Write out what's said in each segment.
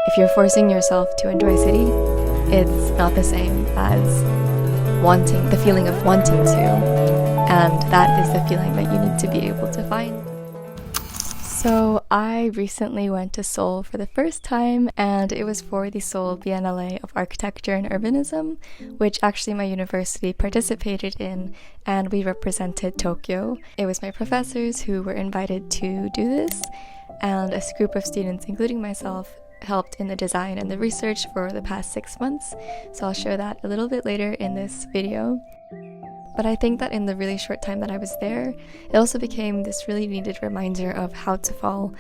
if you're forcing yourself to enjoy a city, it's not the same as wanting, the feeling of wanting to, and that is the feeling that you need to be able to find. So I recently went to Seoul for the first time, and it was for the Seoul Biennale of Architecture and Urbanism, which actually my university participated in, and we represented Tokyo. It was my professors who were invited to do this, and a group of students, including myself, helped in the design and the research for the past 6 months, so I'll share that a little bit later in this video. But I think that in the really short time that I was there, it also became this really needed reminder of how to fall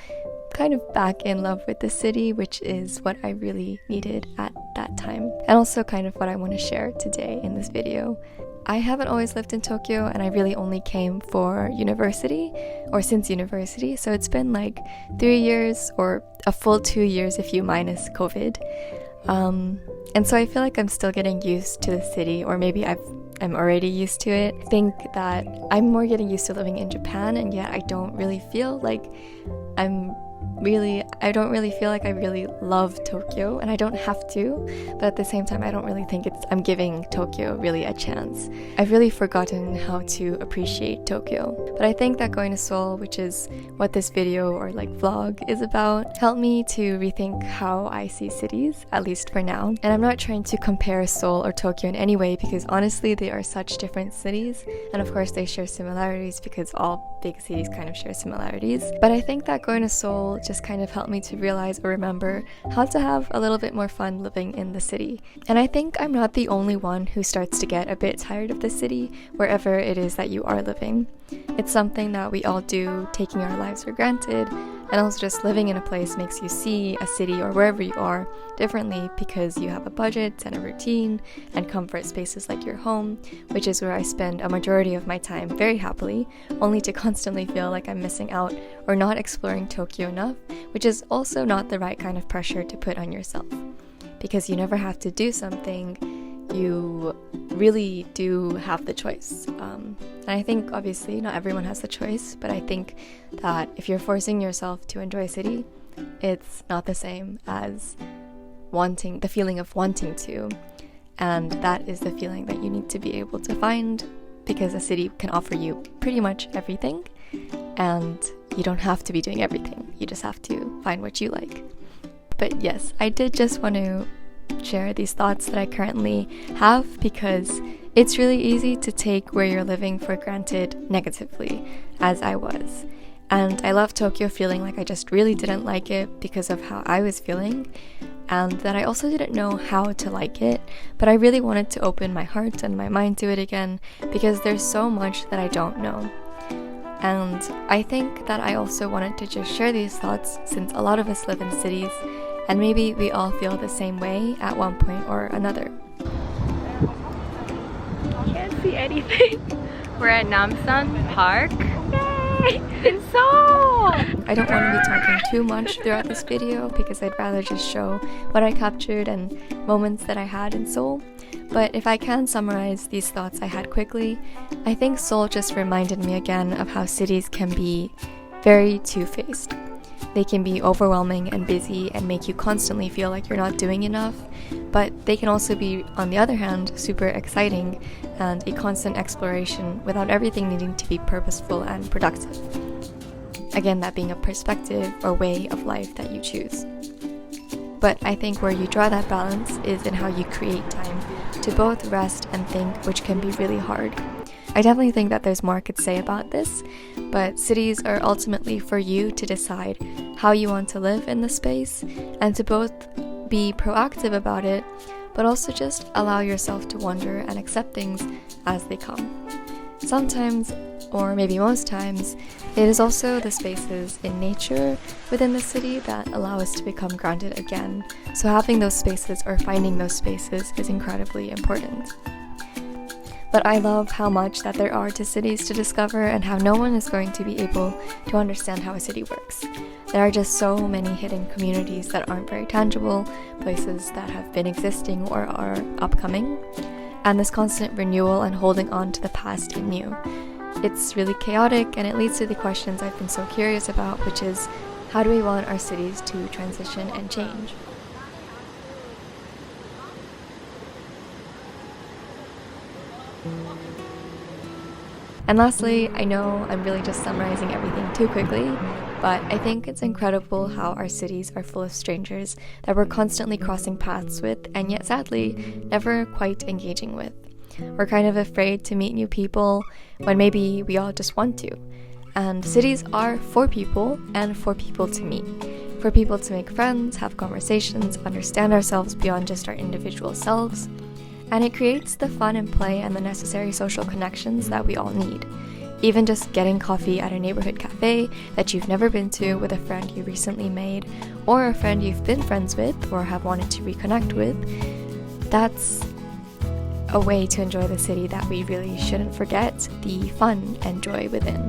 kind of back in love with the city, which is what I really needed at that time, and also kind of what I want to share today in this video. I haven't always lived in Tokyo, and I really only came for university, or since university, so it's been like 3 years, or a full 2 years if you minus COVID. And so I feel like I'm still getting used to the city, or maybe I'm already used to it. I think that I'm more getting used to living in Japan, and yet I don't really feel like I really love Tokyo, and I don't have to, but at the same time I don't really think I'm giving Tokyo really a chance. I've really forgotten how to appreciate Tokyo. But I think that going to Seoul, which is what this video or like vlog is about, helped me to rethink how I see cities, at least for now. And I'm not trying to compare Seoul or Tokyo in any way, because honestly they are such different cities, and of course they share similarities because all big cities kind of share similarities. But I think that going to Seoul just kind of helped me to realize or remember how to have a little bit more fun living in the city. And I think I'm not the only one who starts to get a bit tired of the city, wherever it is that you are living. It's something that we all do, taking our lives for granted, and also just living in a place makes you see a city or wherever you are differently, because you have a budget and a routine and comfort spaces like your home, which is where I spend a majority of my time very happily, only to constantly feel like I'm missing out or not exploring Tokyo enough, which is also not the right kind of pressure to put on yourself, because you never have to do something. You really do have the choice. And I think obviously not everyone has the choice, but I think that if you're forcing yourself to enjoy a city, it's not the same as wanting, the feeling of wanting to, and that is the feeling that you need to be able to find, because a city can offer you pretty much everything, and you don't have to be doing everything. You just have to find what you like. But yes, I did just want to share these thoughts that I currently have, because it's really easy to take where you're living for granted negatively, as I was. And I left Tokyo feeling like I just really didn't like it because of how I was feeling, and that I also didn't know how to like it, but I really wanted to open my heart and my mind to it again, because there's so much that I don't know. And I think that I also wanted to just share these thoughts, since a lot of us live in cities, and maybe we all feel the same way at one point or another. Can't see anything. We're at Namsan Park. Yay! In Seoul! I don't want to be talking too much throughout this video, because I'd rather just show what I captured and moments that I had in Seoul. But if I can summarize these thoughts I had quickly, I think Seoul just reminded me again of how cities can be very two-faced. They can be overwhelming and busy and make you constantly feel like you're not doing enough, but they can also be, on the other hand, super exciting and a constant exploration without everything needing to be purposeful and productive. Again, that being a perspective or way of life that you choose. But I think where you draw that balance is in how you create time to both rest and think, which can be really hard. I definitely think that there's more I could say about this, but cities are ultimately for you to decide how you want to live in the space, and to both be proactive about it, but also just allow yourself to wonder and accept things as they come. Sometimes, or maybe most times, it is also the spaces in nature within the city that allow us to become grounded again, so having those spaces or finding those spaces is incredibly important. But I love how much that there are to cities to discover, and how no one is going to be able to understand how a city works. There are just so many hidden communities that aren't very tangible, places that have been existing or are upcoming, and this constant renewal and holding on to the past and new. It's really chaotic, and it leads to the questions I've been so curious about, which is, how do we want our cities to transition and change? And lastly, I know I'm really just summarizing everything too quickly, but I think it's incredible how our cities are full of strangers that we're constantly crossing paths with and yet sadly never quite engaging with. We're kind of afraid to meet new people when maybe we all just want to. And cities are for people and for people to meet. For people to make friends, have conversations, understand ourselves beyond just our individual selves. And it creates the fun and play and the necessary social connections that we all need. Even just getting coffee at a neighborhood cafe that you've never been to with a friend you recently made, or a friend you've been friends with or have wanted to reconnect with, that's a way to enjoy the city that we really shouldn't forget the fun and joy within.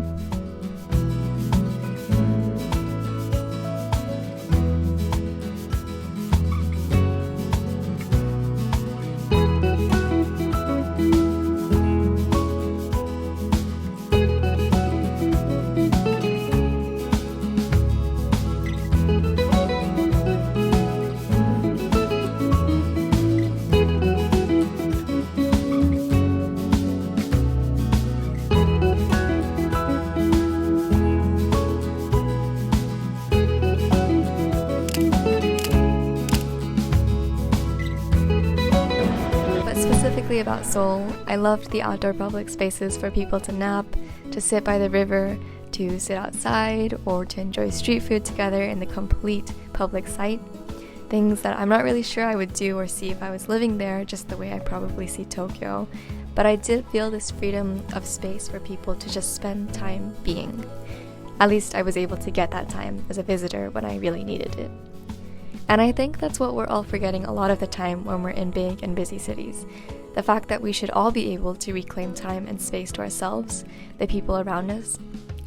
Specifically about Seoul, I loved the outdoor public spaces for people to nap, to sit by the river, to sit outside, or to enjoy street food together in the complete public site. Things that I'm not really sure I would do or see if I was living there, just the way I probably see Tokyo. But I did feel this freedom of space for people to just spend time being. At least I was able to get that time as a visitor when I really needed it. And I think that's what we're all forgetting a lot of the time when we're in big and busy cities. The fact that we should all be able to reclaim time and space to ourselves, the people around us,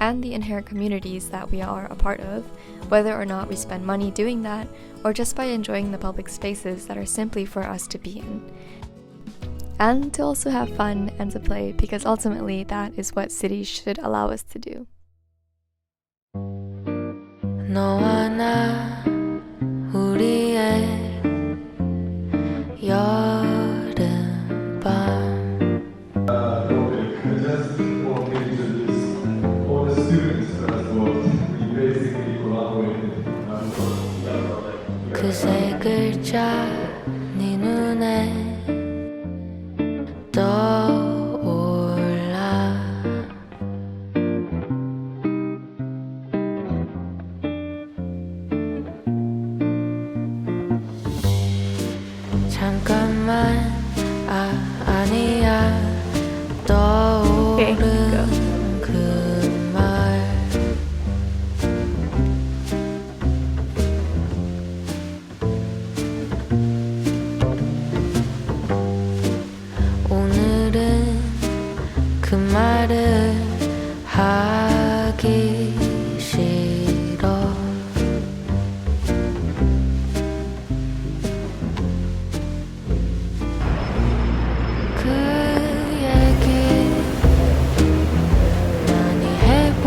and the inherent communities that we are a part of, whether or not we spend money doing that, or just by enjoying the public spaces that are simply for us to be in. And to also have fun and to play, because ultimately that is what cities should allow us to do. 너와 나 우리의 여름밤 그 세 글자 네 눈에 떠올라 잠깐만 아니야 떠오른 그 말 오늘은 그 말을 하기 싫어 그 얘기 많이 해본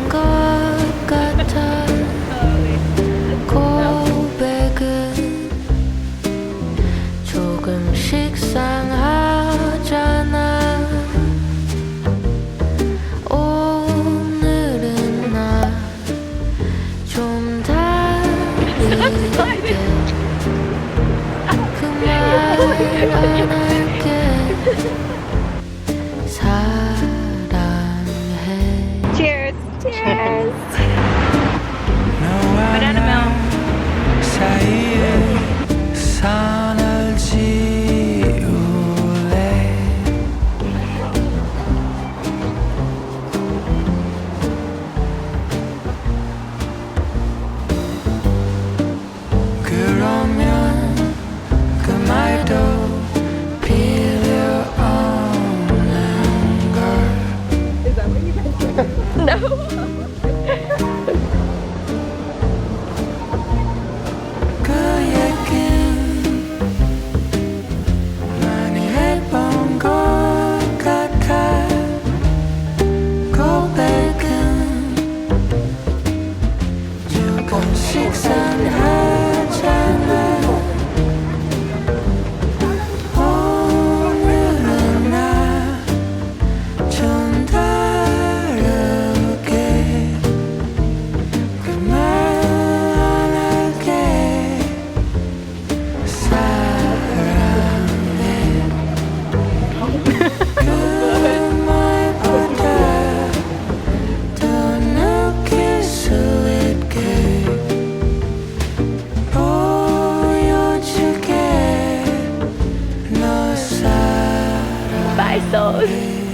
것 같아 고백은 조금씩 상하잖아 오늘은 나 좀 다르게 그 말 안 할게 사랑해 Cheers! Cheers! Banana milk. 사이에 선을 지울래 그러면 그 말도 필요 없는 걸 No! 그 얘긴 많이 해본 것 같아 고백은 조금씩 상하잖아 오늘은 나 those.